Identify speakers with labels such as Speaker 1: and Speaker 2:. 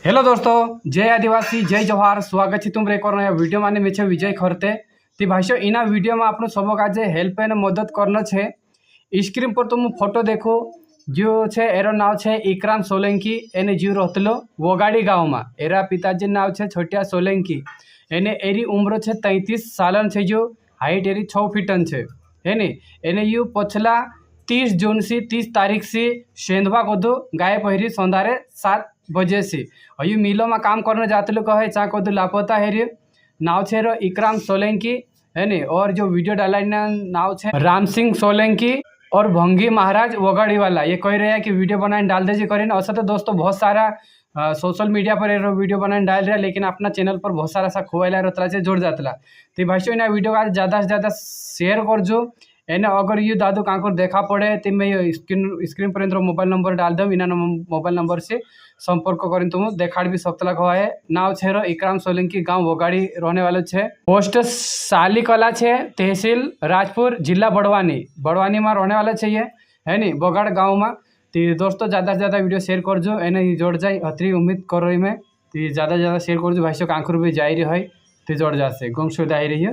Speaker 1: Hello दोस्तों, जय आदिवासी, जय जवाहर। स्वागत है तुम एक और नया वीडियो माने में छे विजय खरते। ती भाइयों इना वीडियो में आपनो सबो काजे हेल्प एंड मदद करना छे। स्क्रीन पर तुम फोटो देखो जो छे एरो नाव छे इकराम सोलंकी। एने जीव रहतलो वोगाड़ी गाँव में। एरा पिताजी नाव छे छोटिया सोलंकी। एने एरी उम्र छे 33 सालन छे। जो हाइट एरी 6 फीटन छे। एने एने यू पछला 30 जून से 30 तारीख से सेंधवा कोदो गाय पहिरी सौंदारे 7 बजे से अयु मिलो में काम करने जाते लोग कहे चा कोदो लापता है रे। नाव छे रो इकराम सोलंकी है ने। और जो वीडियो डाला नाव छे राम सिंह सोलंकी और भंगी महाराज वगाड़ी वाला। ये कह रहे हैं कि वीडियो बनाने डाल दीजिए करें। ऐसा तो दोस्तों बहुत सारा सोशल मीडिया पर वीडियो बनाने डाल रहा है, लेकिन अपना चैनल पर बहुत सारा सा खोएला रहता है जोड़ जाता। तो भाई ना वीडियो का ज़्यादा से ज़्यादा शेयर कर जो एने। अगर ये दादू कांकुर देखा पड़े तो मैं स्क्रीन पर मोबाइल नंबर डाल दूँ। इना मोबाइल नंबर से संपर्क कर तुम देखा भी सकता कहा है। नाव छे रो इकराम सोलंकी, गांव वोगाड़ी रहने वाले छे। पोस्ट सालीकला छे, तहसील राजपुर, जिला बड़वानी में रहने वाले छे ये है नी बगाड़ गाँव में। तो दोस्तों ज़्यादा से ज़्यादा वीडियो शेयर कर जो एने जोड़ जाए अतरी उम्मीद कर रही मैं। तो ज़्यादा से ज़्यादा शेयर कर जो भाई कांकुर भी जा रही है तो जोड़ जा से गुम सुविधा रही है।